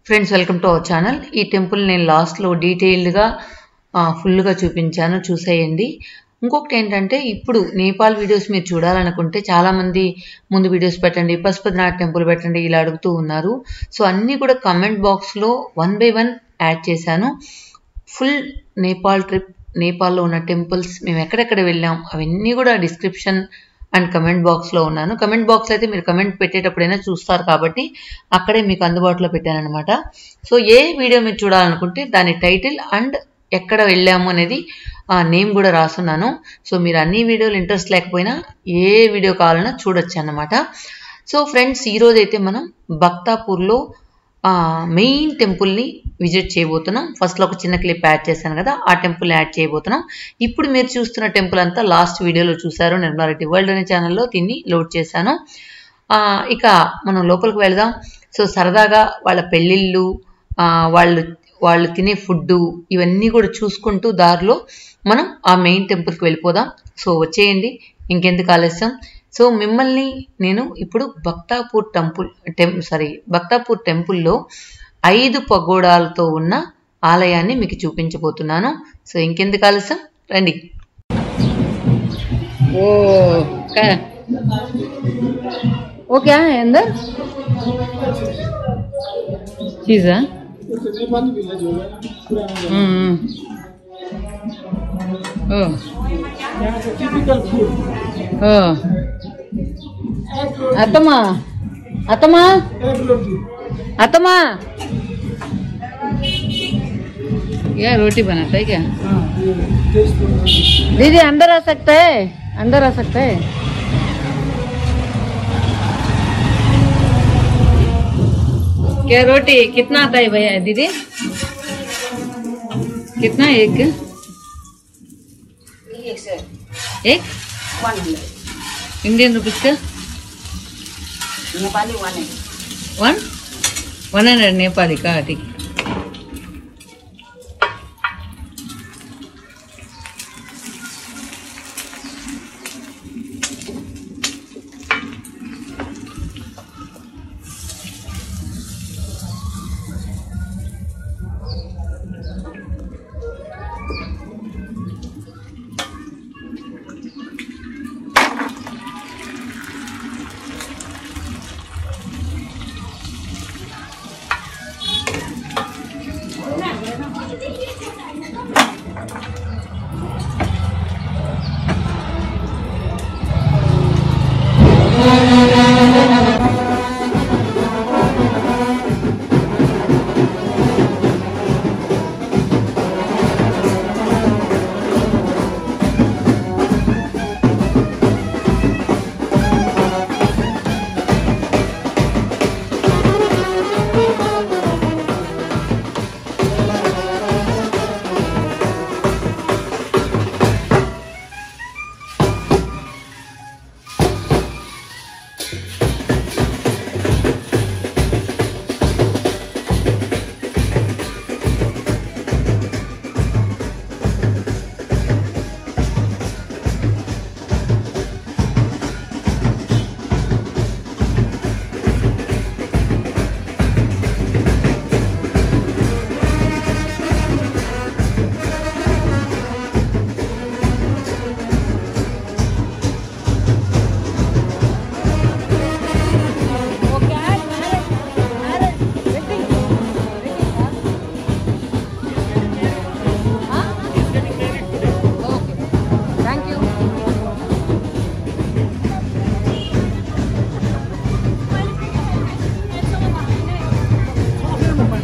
Friends welcome to our channel. ఈ temple నేను లాస్ట్లో డీటెయిల్డ్గా ఫుల్గా చూపించాను, చూసేయండి. ఇంకొకటి ఏంటంటే, ఇప్పుడు నేపాల్ వీడియోస్ మీరు చూడాలనుకుంటే చాలామంది ముందు వీడియోస్ పెట్టండి, పశుపతినాథ్ టెంపుల్ పెట్టండి ఇలా అడుగుతూ ఉన్నారు. సో అన్నీ కూడా కమెంట్ బాక్స్లో 1 by 1 యాడ్ చేశాను. ఫుల్ నేపాల్ ట్రిప్, నేపాల్లో ఉన్న టెంపుల్స్, మేము ఎక్కడెక్కడ వెళ్ళాం అవన్నీ కూడా డిస్క్రిప్షన్ అండ్ కమెంట్ బాక్స్లో ఉన్నాను. కమెంట్ బాక్స్ అయితే మీరు కమెంట్ పెట్టేటప్పుడైనా చూస్తారు కాబట్టి అక్కడే మీకు అందుబాటులో పెట్టాను అనమాట. సో ఏ వీడియో మీరు చూడాలనుకుంటే దాని టైటిల్ అండ్ ఎక్కడ వెళ్ళాము అనేది నేమ్ కూడా రాస్తున్నాను. సో మీరు అన్ని వీడియోలు ఇంట్రెస్ట్ లేకపోయినా ఏ వీడియో కావాలన్నా చూడొచ్చు అన్నమాట. సో ఫ్రెండ్స్, ఈరోజు అయితే మనం భక్తాపూర్లో మెయిన్ టెంపుల్ని విజిట్ చేయబోతున్నాం. ఫస్ట్లో ఒక చిన్న క్లిప్ యాడ్ చేశాను కదా, ఆ టెంపుల్ యాడ్ చేయబోతున్నాం. ఇప్పుడు మీరు చూస్తున్న టెంపుల్ అంతా లాస్ట్ వీడియోలో చూశారు, నిర్మలారెడ్డి వరల్డ్ అనే ఛానల్లో దీన్ని లోడ్ చేశాను. ఇక మనం లోపలికి వెళదాం. సో సరదాగా వాళ్ళ పెళ్ళిళ్ళు, వాళ్ళు తినే ఫుడ్డు ఇవన్నీ కూడా చూసుకుంటూ దారిలో మనం ఆ మెయిన్ టెంపుల్కి వెళ్ళిపోదాం. సో వచ్చేయండి, ఇంకెందుకు ఆలస్యం. సో మిమ్మల్ని నేను ఇప్పుడు భక్తాపూర్ టెంపుల్లో 5 పగోడాలతో ఉన్న ఆలయాన్ని మీకు చూపించబోతున్నాను. సో ఇంకెందుకు ఆలస్యం, రండి. ఓకే అందర్ చీజా अतमा क्या रोटी बनाता है क्या? दीदी अंदर आ सकता है, क्या रोटी कितना आता है भैया? दीदी कितना? एक 100 इंडियन रुपीज का? नेपाली 100 नेपाली का? ठीक.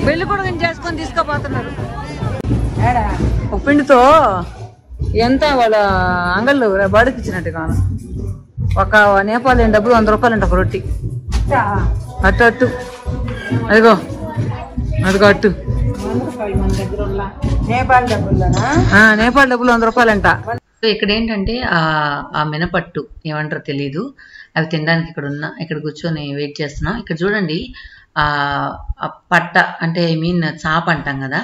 పెళ్లి కూడా చేసుకొని తీసుకుపోతున్నారు. ఒక పిండితో ఎంత వాళ్ళ అంగళ్ళు బాడికి ఇచ్చినట్టు కాను. ఒక నేపాల్ డబ్బులు 100 రూపాయలు అంట ఒక రొట్టి. అట్టు అదిగో అట్టు నేపాల్ డబ్బులు 100 రూపాయలంట. సో ఇక్కడ ఏంటంటే ఆ మినపట్టు ఏమంటారో తెలీదు, అవి తినడానికి ఇక్కడ కూర్చొని వెయిట్ చేస్తున్నాం. ఇక్కడ చూడండి, పట్ట అంటే చాప అంటాం కదా,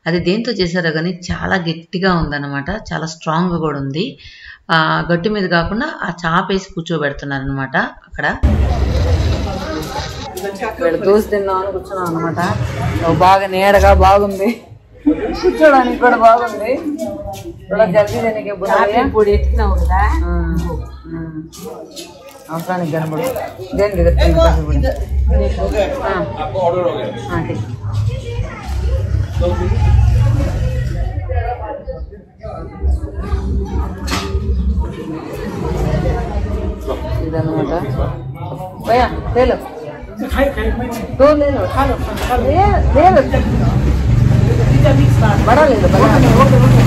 అది దేంతో చేశారో కానీ చాలా గట్టిగా ఉందన్నమాట, చాలా స్ట్రాంగ్గా కూడా ఉంది. గట్టు మీద కాకుండా ఆ చాప వేసి కూర్చోబెడుతున్నారు అనమాట అక్కడ. ఇక్కడ దోశ తిన్నామని కూర్చున్నాం అనమాట. బాగా నీడగా బాగుంది, కూర్చోడానికి కూడా బాగుంది. జల్దీ దానికి పొడి ఎత్తుకున్నావు కదా అవసరానికి కనబడు. దేనికి ఇదన్నమాట. భయ్యా లేదు లేదు బడలేదు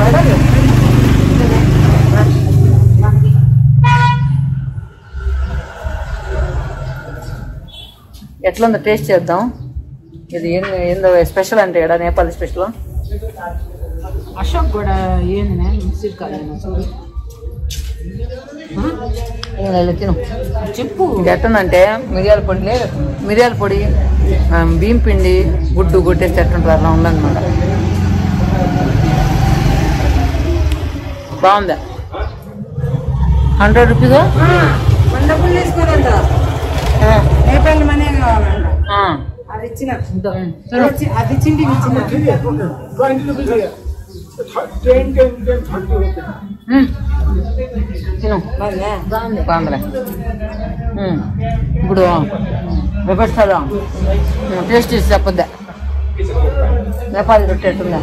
బడలేదు. ఎట్లుందో టేస్ట్ చేద్దాం. ఇది ఏందో స్పెషల్ అంటే ఇక్కడ నేపాల్ స్పెషల్. అశోక్ కూడా ఏంది మిక్సీ తిను చెప్పు. ఇది ఎట్టుందంటే మిరియాల పొడి బియ్యం పిండి గుడ్డు కొట్టేసి ఎట్టుంటుంది అలా ఉందన్నమాట. బాగుందా? 100 రూపీస్. డబ్బులు తీసుకోరంట, నేపాల్ మనీ కావాలంట. అది ఇచ్చిన అది ఇచ్చింది తిను బాగుందిరా. ఇప్పుడు వ్యవస్థలో టేస్ట్ చేసి చెప్పొద్దా? నేపాల్ రొట్టె ఎట్టుందా?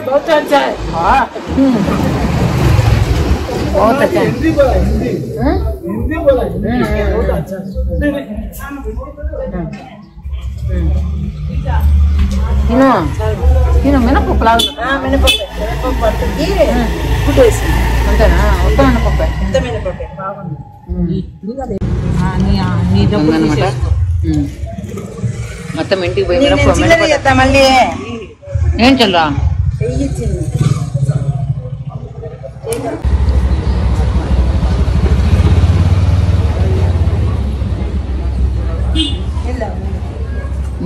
बहुत अच्छा है। हिंदी बोला बहुत अच्छा తిను మినపప్పు లాగా అంతేనా? ఉత్త మినపప్పే అనమాట. మొత్తం ఇంటికి పోయి మినపప్పు మళ్ళీ ఏం చల్లరా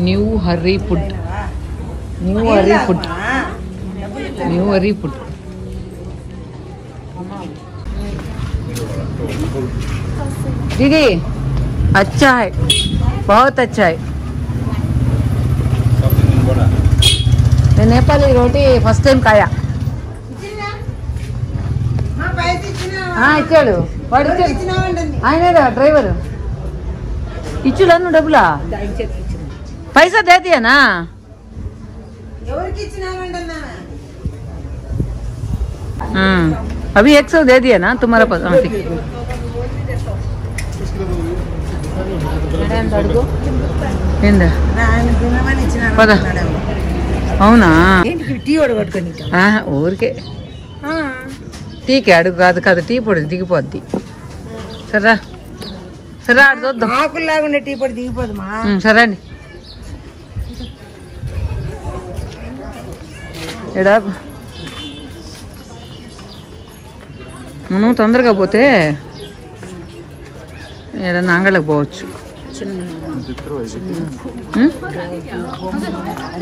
న్యూ హర్రీ ఫుడ్ दीदी अच्छा है, बहुत अच्छा है। मैं नेपाली रोटी फर्स्ट टाइम खाया. ఇచ్చాడు వాడు ఆయన డ్రైవర్ ఇచ్చుడు డబ్బులా पैसा दे दिया ना? अभी 100 दे दिया ना तुम्हारा पास? పదా అవునా? ఊరికే టీకే అడుగు కాదు టీ పొడి దిగిపోద్ది. సరే సరే ఆడు చూద్దాం. ఆకుల్లాగా ఉండే టీ పొడి దిగిపోదమ్మా. సరే అండి ఎడా మనం తొందరగా పోతే ఏదన్నా అంగళ్ళకి పోవచ్చు.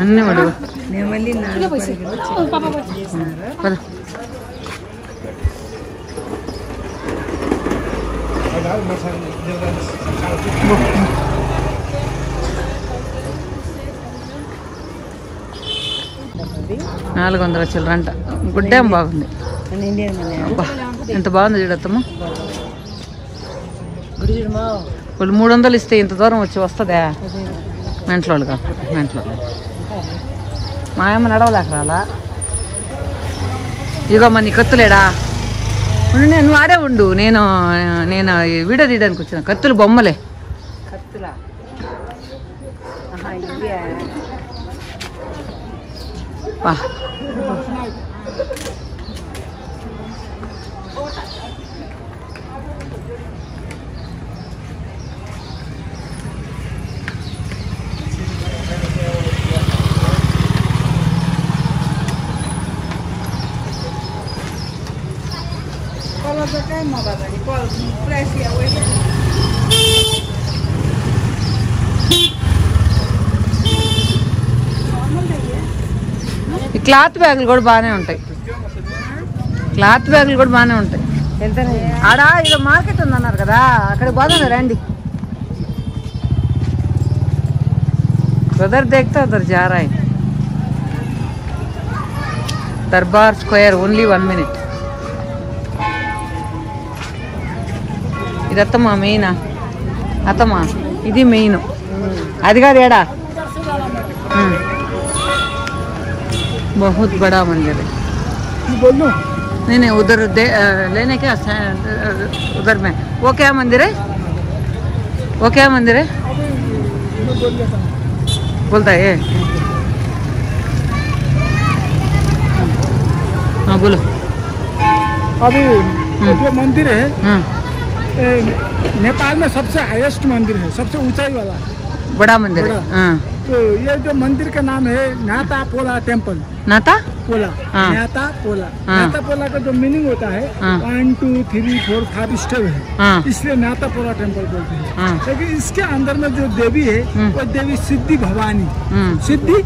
అన్నీ వాడు $400 చిల్లరంట. గుడ్డేం బాగుంది. ఎంత బాగుంది చూడత్తమ్మ. వాళ్ళు 300 ఇస్తే ఇంత దూరం వస్తుందా? మెంట్లో వాళ్ళు కాకపోతే మెంట్లో మా అమ్మ నడవలేక రాలా. ఇదిగో మన కత్తులేడా నువ్వు ఆడే ఉండు. నేను వీడియో తీయడానికి వచ్చిన కత్తులు బొమ్మలే. కత్తులా ఈ క్లాత్ బ్యాగులు కూడా బాగానే ఉంటాయి. ఆడ ఇదో మార్కెట్ ఉందన్నారు కదా, అక్కడ పోదాం రండి. उधर देखता उधर जा रहा है दरबार स्क्वायर ओनली 1 minute ఇదత్తమ్మా మెయిన్ అత్తమ్మా ఇది మెయిన్ అది కాదు ఏడా बहुत बड़ा मंदिर है बोलो नहीं उधर लेने क्या उधर में वो क्या मंदिर है बोलता है हाँ बोलो अभी जो मंदिर है नेपाल में सबसे हाईएस्ट मंदिर है, सबसे ऊंचाई वाला बड़ा मंदिर है। हाँ। तो ये जो मंदिर का नाम है नाता पोला टेम्पल। नाता पोला हाँ। नाता पोला हाँ। नाता पोला का जो मीनिंग होता है हाँ। 1 2 3 4 5 स्टेप है, हाँ। इसलिए नाता पोला टेम्पल बोलते हैं। हाँ। लेकिन इसके अंदर में जो देवी है वो देवी सिद्धि भवानी, सिद्धि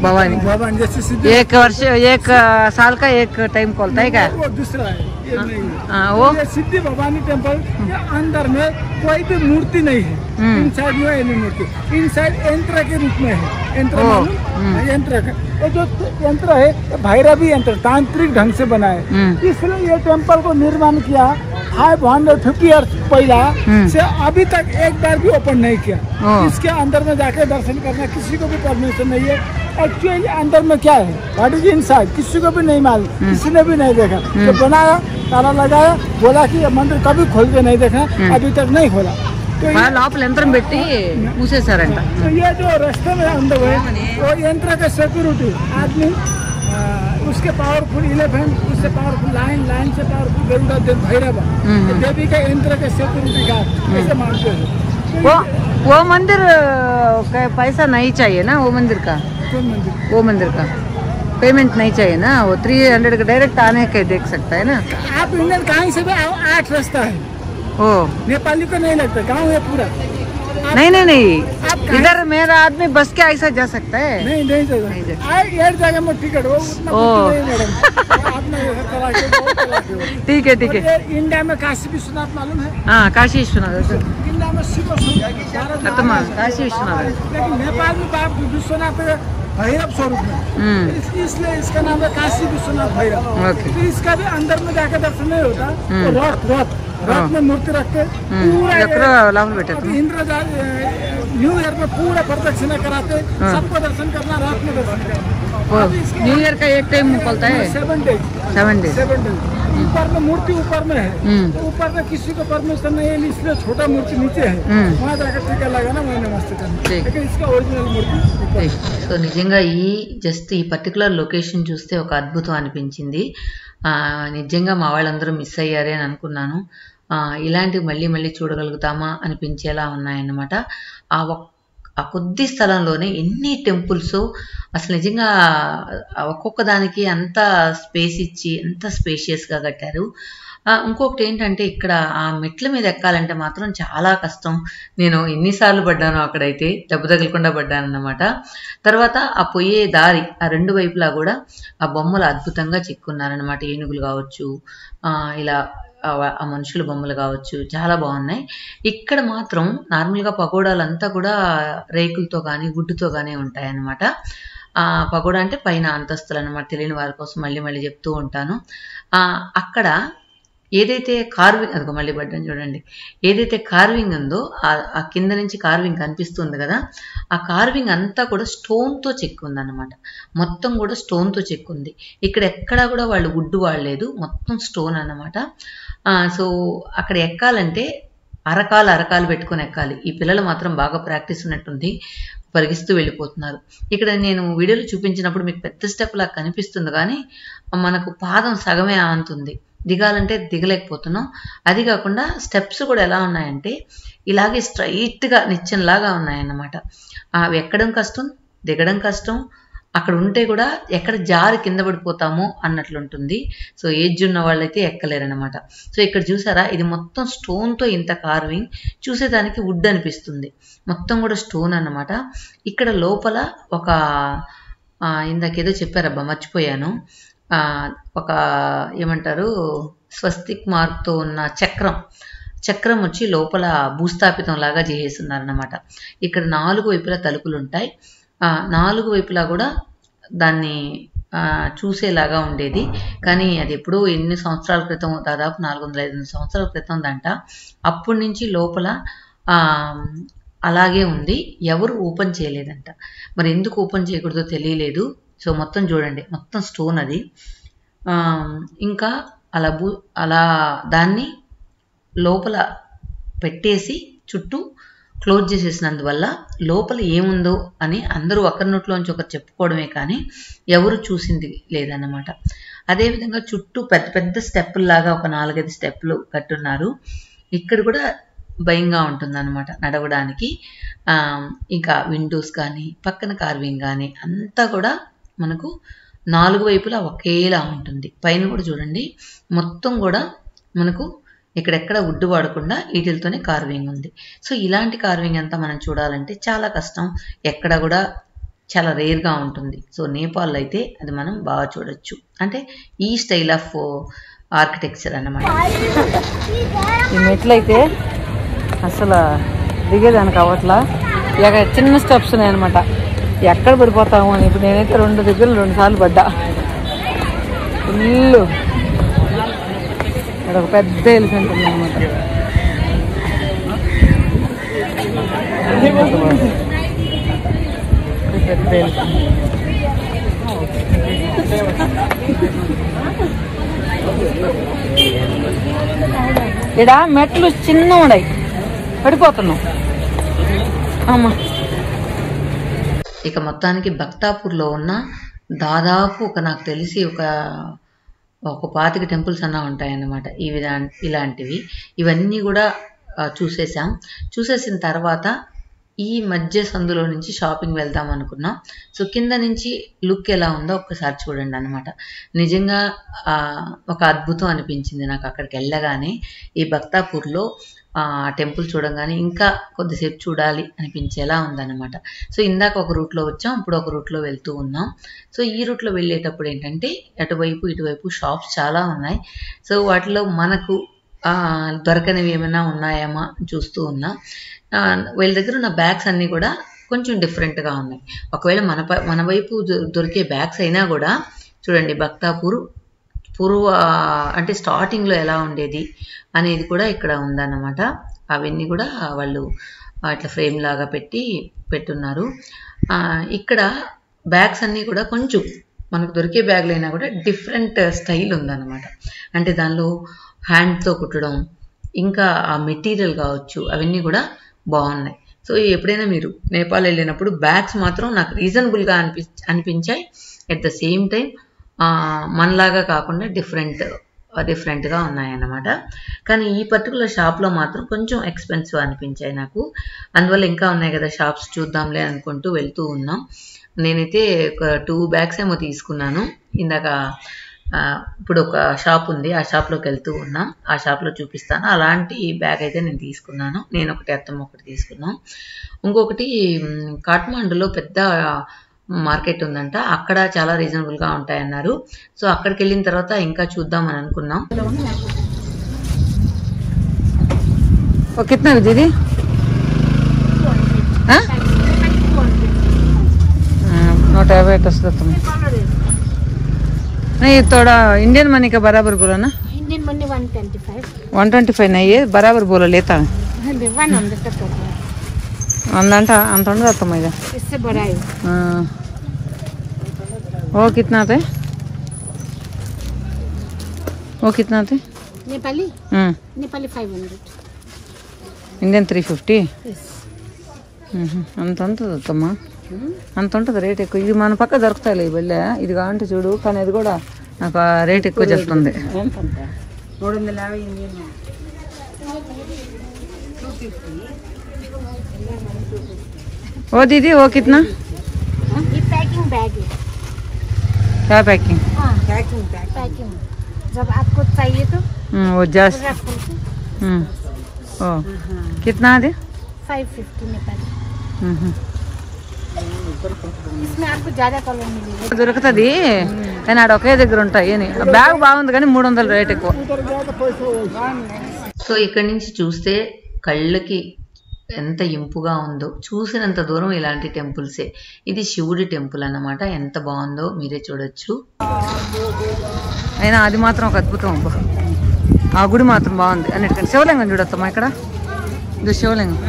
भवानी भवानी जैसे सिद्धि एक वर्ष एक साल का एक टाइम खोलता है क्या वो दूसरा है, ये नहीं है। वो ये सिद्धि भवानी टेम्पल के अंदर में कोई भी मूर्ति नहीं है, इन साइड में है नहीं मूर्ति, इन साइड यंत्र के रूप में है। यंत्र मालूम? यंत्र का ये जो यंत्र है भैरवी यंत्र तांत्रिक ढंग से बना है, इसलिए ये टेम्पल को निर्माण किया 550 ईयर्स पहला से अभी तक एक बार भी ओपन नहीं किया। इसके अंदर में जाके दर्शन करना किसी को भी परमिशन नहीं है। एक्चुअली अंदर में क्या है व्हाट इज इनसाइड किसी को भी नहीं मालूम, किसी ने भी नहीं देखा। तो बनाया ताला लगाया बोला कि ये मंदिर कभी खोल के नहीं देखा, अभी तक नहीं खोला। तो లోపల యంత్రం పెట్టి మూసేశారంట तो ये जो रास्ते में अंदर है वो यंत्र का सिक्योरिटी आदमी उसके पावरफुल इलेफेंट, उससे पावरफुल लाइन से पावरफुल गरुड़ा भैरव देवी का यंत्र का सिक्योरिटी गार्ड ऐसे मानते हैं। वो मंदिर का पैसा नहीं चाहिए ना, वो मंदिर का वो मंदिर का पेमेंट नहीं चाहिए ना, वो 300 का डायरेक्ट आने के देख सकता है ना। आप इंडियन कहीं से भी 8 रास्ता है, ओ नेपाली को नहीं लगता, गाँव है पूरा। नहीं इधर मेरा आदमी बस के ऐसा जा सकता है नहीं एक जगह में टिकट हो उतना नहीं मैडम, आपने चला के ठीक है इंडिया में काशी विश्वनाथ मालूम है? हाँ काशी विश्वनाथ इंडिया में शिव काशी विश्वनाथ, लेकिन नेपाल में बाप विश्वनाथ भैरव स्वरूप में, इसलिए इसका नाम है काशी विश्वनाथ भैरव। तो इसका भी अंदर में जाकर दर्शन नहीं होता, तो रथ में मूर्ति रखते पूरा इंद्र न्यू ईयर में पूरा प्रदक्षिणा कराते, सबको दर्शन करना, रात में दर्शन करना। न्यू ईयर का एक टाइम निकलता है 7 डेज। ऊपर में मूर्ति ऊपर में है, तो ऊपर में किसी को परमिशन नहीं है, इसलिए छोटा मूर्ति नीचे है, वहाँ जाकर टीका लगाना, वही नमस्ते करना, लेकिन इसका ओरिजिनल मूर्ति। సో నిజంగా జస్ట్ ఈ పర్టికులర్ లొకేషన్ చూస్తే ఒక అద్భుతం అనిపించింది. నిజంగా మా వాళ్ళందరూ మిస్ అయ్యారే అని అనుకున్నాను. ఇలాంటివి మళ్ళీ మళ్ళీ చూడగలుగుతామా అనిపించేలా ఉన్నాయన్నమాట. ఆ కొద్ది స్థలంలోనే ఎన్ని టెంపుల్స్, అసలు నిజంగా ఒక్కొక్క దానికి అంత స్పేస్ ఇచ్చి ఎంత స్పేషియస్గా కట్టారు. ఇంకొకటి ఏంటంటే ఇక్కడ ఆ మెట్ల మీద ఎక్కాలంటే మాత్రం చాలా కష్టం. నేను ఎన్నిసార్లు పడ్డానో అక్కడైతే దెబ్బ తగలకుండా పడ్డాను అన్నమాట. తర్వాత ఆ పోయే దారి ఆ 2 వైపులా కూడా ఆ బొమ్మలు అద్భుతంగా చెక్కున్నారనమాట. ఏనుగులు కావచ్చు, ఇలా ఆ మనుషుల బొమ్మలు కావచ్చు, చాలా బాగున్నాయి. ఇక్కడ మాత్రం నార్మల్గా పగోడాలంతా కూడా రేకులతో కానీ గుడ్డుతో కానీ ఉంటాయన్నమాట. పగోడా అంటే పైన అంతస్తులు అనమాట, తెలియని వారి కోసం మళ్ళీ మళ్ళీ చెప్తూ ఉంటాను. అక్కడ ఏదైతే కార్వింగ్, అదిగో మళ్ళీ పడ్డాను చూడండి, ఏదైతే కార్వింగ్ ఉందో ఆ కింద నుంచి కార్వింగ్ కనిపిస్తుంది కదా, ఆ కార్వింగ్ అంతా కూడా స్టోన్తో చెక్కుంది అనమాట. మొత్తం కూడా స్టోన్తో చెక్కుంది. ఇక్కడ ఎక్కడా కూడా వాళ్ళు వుడ్ వాడలేదు, మొత్తం స్టోన్ అన్నమాట. సో అక్కడ ఎక్కాలంటే అరకాలు పెట్టుకొని ఎక్కాలి. ఈ పిల్లలు మాత్రం బాగా ప్రాక్టీస్ ఉన్నట్టుంది, పరిగిస్తూ వెళ్ళిపోతున్నారు. ఇక్కడ నేను వీడియోలో చూపించినప్పుడు మీకు పెద్ద స్టెప్ లాగా కనిపిస్తుంది, కానీ మనకు పాదం సగమే ఆంతుంది, దిగాలంటే దిగలేకపోతున్నాం. అది కాకుండా స్టెప్స్ కూడా ఎలా ఉన్నాయంటే ఇలాగే స్ట్రైట్గా నిచ్చెనలాగా ఉన్నాయన్నమాట. అవి ఎక్కడం కష్టం, దిగడం కష్టం. అక్కడ ఉంటే కూడా ఎక్కడ జారి కింద పడిపోతామో అన్నట్లుంటుంది. సో ఏజ్ ఉన్న వాళ్ళైతే ఎక్కలేరనమాట. సో ఇక్కడ చూసారా, ఇది మొత్తం స్టోన్తో ఇంత కార్వింగ్, చూసేదానికి వుడ్ అనిపిస్తుంది, మొత్తం కూడా స్టోన్ అన్నమాట. ఇక్కడ లోపల ఒక ఇందాకేదో చెప్పారబ్బా మర్చిపోయాను, ఒక ఏమంటారు స్వస్తిక్ మార్క్తో ఉన్న చక్రం వచ్చి లోపల భూస్థాపితం లాగా చేసేస్తున్నారన్నమాట. ఇక్కడ 4 వైపులా తలుపులు ఉంటాయి. నాలుగు వైపులా కూడా దాన్ని చూసేలాగా ఉండేది. కానీ అది ఎప్పుడూ ఎన్ని సంవత్సరాల క్రితం, దాదాపు 400-500 సంవత్సరాల క్రితం దంట. అప్పటి నుంచి లోపల అలాగే ఉంది, ఎవరు ఓపెన్ చేయలేదంట. మరి ఎందుకు ఓపెన్ చేయకూడదో తెలియలేదు. సో మొత్తం చూడండి, మొత్తం స్టోన్ అది. ఇంకా అలా దాన్ని లోపల పెట్టేసి చుట్టూ క్లోజ్ చేసేసినందువల్ల లోపల ఏముందో అని అందరూ ఒకరి నోట్లోంచి ఒకరు చెప్పుకోవడమే కానీ ఎవరు చూసింది లేదన్నమాట. అదేవిధంగా చుట్టూ పెద్ద పెద్ద స్టెప్పుల్లాగా ఒక 4-5 స్టెప్పులు కట్టున్నారు. ఇక్కడ కూడా భయంగా ఉంటుందన్నమాట నడవడానికి. ఇంకా విండోస్ కానీ పక్కన కార్వింగ్ కానీ అంతా కూడా మనకు 4 వైపులా ఒకేలా ఉంటుంది. పైన కూడా చూడండి, మొత్తం కూడా మనకు ఇక్కడెక్కడ వుడ్ వాడకుండా వీటితోనే కార్వింగ్ ఉంది. సో ఇలాంటి కార్వింగ్ అంతా మనం చూడాలంటే చాలా కష్టం, ఎక్కడ కూడా చాలా రేర్గా ఉంటుంది. సో నేపాల్లో అయితే అది మనం బాగా చూడొచ్చు. అంటే ఈ స్టైల్ ఆఫ్ ఆర్కిటెక్చర్ అన్నమాట. ఈ మెట్లయితే అసలు దిగేదానికి అవట్లా, ఇక చిన్న స్టెప్స్ ఉన్నాయి అనమాట. ఎక్కడ పడిపోతాము అని. ఇప్పుడు నేనైతే 2 దగ్గర 2 సార్లు పడ్డా. ఫుల్ ఇక్కడ ఒక పెద్ద ఎలిఫెంట్ ఉంది అనమాట. పెద్ద ఎలిఫెంట్. ఇక్కడ మెట్లు చిన్న ఉన్నాయి, పడిపోతున్నాం అమ్మా. ఇక మొత్తానికి బక్తాపూర్లో ఉన్న దాదాపు నాకు తెలిసి ఒక 25 టెంపుల్స్ అన్నా ఉంటాయన్నమాట. ఇలాంటివి ఇవన్నీ కూడా చూసేసిన తర్వాత ఈ మధ్య సందులో నుంచి షాపింగ్ వెళ్దాం అనుకున్నాం. సో కింద నుంచి లుక్ ఎలా ఉందో ఒక్కసారి చూడండి అనమాట. నిజంగా ఒక అద్భుతం అనిపించింది నాకు అక్కడికి వెళ్ళగానే. ఈ బక్తాపూర్లో టెంపుల్ చూడంగానే ఇంకా కొద్దిసేపు చూడాలి అనిపించేలా ఉందన్నమాట. సో ఇందాక ఒక రూట్లో వచ్చాం, ఇప్పుడు ఒక రూట్లో వెళ్తూ ఉన్నాం. సో ఈ రూట్లో వెళ్ళేటప్పుడు ఏంటంటే అటువైపు ఇటువైపు షాప్స్ చాలా ఉన్నాయి. సో వాటిలో మనకు దొరకనివి ఏమైనా ఉన్నాయేమో చూస్తూ ఉన్నా. వీళ్ళ దగ్గర ఉన్న బ్యాగ్స్ అన్నీ కూడా కొంచెం డిఫరెంట్గా ఉన్నాయి. ఒకవేళ మన వైపు దొరికే బ్యాగ్స్ అయినా కూడా చూడండి, బక్తాపూర్ అంటే స్టార్టింగ్లో ఎలా ఉండేది అనేది కూడా ఇక్కడ ఉందన్నమాట. అవన్నీ కూడా వాళ్ళు అట్లా ఫ్రేమ్ లాగా పెట్టున్నారు. ఇక్కడ బ్యాగ్స్ అన్నీ కూడా కొంచెం మనకు దొరికే బ్యాగ్లు అయినా కూడా డిఫరెంట్ స్టైల్ ఉందన్నమాట. అంటే దానిలో హ్యాండ్తో కుట్టడం, ఇంకా ఆ మెటీరియల్ కావచ్చు, అవన్నీ కూడా బాగున్నాయి. సో ఎప్పుడైనా మీరు నేపాల్ వెళ్ళినప్పుడు బ్యాగ్స్ మాత్రం నాకు రీజనబుల్గా అనిపించాయి. ఎట్ ద సేమ్ టైం మనలాగా కాకుండా డిఫరెంట్గా ఉన్నాయన్నమాట. కానీ ఈ పర్టికులర్ షాప్లో మాత్రం కొంచెం ఎక్స్పెన్సివ్ అనిపించాయి నాకు. అందువల్ల ఇంకా ఉన్నాయి కదా షాప్స్, చూద్దాంలే అనుకుంటూ వెళ్తూ ఉన్నాం. నేనైతే ఒక 2 బ్యాగ్స్ ఏమో తీసుకున్నాను. ఇందాక ఇప్పుడు ఒక షాప్ ఉంది, ఆ షాప్లోకి వెళ్తూ ఉన్నాం. ఆ షాప్లో చూపిస్తాను. అలాంటి బ్యాగ్ అయితే నేను తీసుకున్నాను. నేను ఒకటి, అత్తమ్మ ఒకటి తీసుకున్నాం. ఇంకొకటి కాఠ్మండూలో పెద్ద మార్కెట్ ఉందంట, అక్కడ చాలా రీజనబుల్గా ఉంటాయన్నారు. సో అక్కడికి వెళ్ళిన తర్వాత ఇంకా చూద్దామని అనుకున్నాం. कितना दीदी? 150 वस्तु तुम नहीं, थोड़ा इंडियन मनी का बराबर बोला ना. Indian money 125. 125 नहीं है, बराबर बोला लेता है. 100 तक अंत अंत तुम इधर इससे बड़ा है. वो कितना थे? वो कितना थे? नेपाली 500. इंडियन 350. Yes. అంత ఉంటుందమ్మా, అంత ఉంటుంది రేట్ ఎక్కువ. ఇది మన పక్క దొరుకుతాయి ఈ బల్లె, ఇది కావాలంటే చూడు. కానీ అది కూడా నాకు రేట్ ఎక్కువ చెప్తుంది. 350 ఇండియన్. ओ दीदी वो कितना? ये पैकिंग बैग है. क्या पैकिंग? हाँ पैकिंग बैग. पैकिंग जब आपको चाहिए तो वो जस्ट ओ कितना दे? 550 नेपाली. इसमें आपको ज्यादा कलर मिलेगा. దొరుకుతుంది కానీ ఆడ ఒకే దగ్గర ఉంటాయి. బ్యాగ్ బాగుంది కానీ 300 రేట్ ఎక్కువ. సో ఇక్కడ నుంచి చూస్తే కళ్ళకి ఎంత ఇంపుగా ఉందో, చూసినంత దూరం ఇలాంటి టెంపుల్సే. ఇది శివుడి టెంపుల్ అన్నమాట. ఎంత బాగుందో మీరే చూడొచ్చు. అయినా అది మాత్రం ఒక అద్భుతం అబ్బా. ఆ గుడి మాత్రం బాగుంది అన్నిటికంటే. శివలింగం చూడొస్తామా ఇక్కడ? ఇది శివలింగం.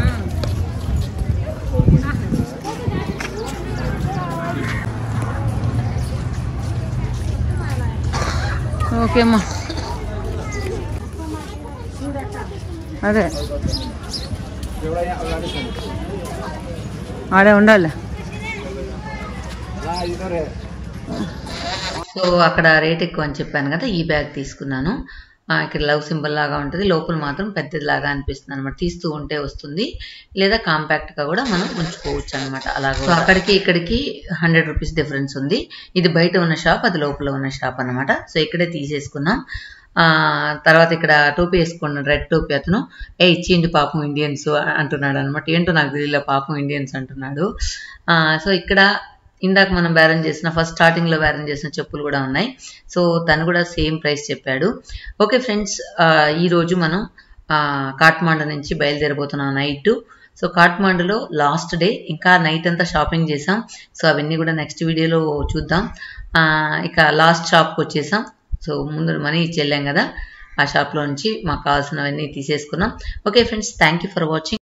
ఓకే అమ్మా, అదే ఆడే ఉండాలి. సో అక్కడ రేట్ ఎక్కువ అని చెప్పాను కదా, ఈ బ్యాగ్ తీసుకున్నాను. ఇక్కడ లవ్ సింబల్ లాగా ఉంటుంది, లోపల మాత్రం పెద్దది లాగా అనిపిస్తుంది అనమాట. తీస్తూ ఉంటే వస్తుంది, లేదా కాంపాక్ట్ గా కూడా మనం ఉంచుకోవచ్చు అనమాట. అలాగే అక్కడికి ఇక్కడికి 100 రూపీస్ డిఫరెన్స్ ఉంది. ఇది బయట ఉన్న షాప్, అది లోపల ఉన్న షాప్ అనమాట. సో ఇక్కడే తీసేసుకున్నాం. తర్వాత ఇక్కడ టోపీ వేసుకున్నాడు, రెడ్ టోపీ అతను. ఇచ్చిండి పాపం ఇండియన్స్ అంటున్నాడు అనమాట. ఏంటో నాకు తెలియలే, పాపం ఇండియన్స్ అంటున్నాడు. సో ఇక్కడ ఇందాక మనం బేరం చేసిన, ఫస్ట్ స్టార్టింగ్ లో బేరం చేసిన చెప్పులు కూడా ఉన్నాయి. సో తను కూడా సేమ్ ప్రైస్ చెప్పాడు. ఓకే ఫ్రెండ్స్, ఈ రోజు మనం కాఠ్మాండు నుంచి బయలుదేరబోతున్నాం నైట్. సో కాఠ్మాండులో లాస్ట్ డే, ఇంకా నైట్ అంతా షాపింగ్ చేసాం. సో అవన్నీ కూడా నెక్స్ట్ వీడియోలో చూద్దాం. ఇక లాస్ట్ షాప్కి వచ్చేసాం. సో ముందు మనీ ఇచ్చి వెళ్ళాం కదా, ఆ షాప్లో నుంచి మాకు కావాల్సినవన్నీ తీసేసుకున్నాం. Okay friends, thank you for watching.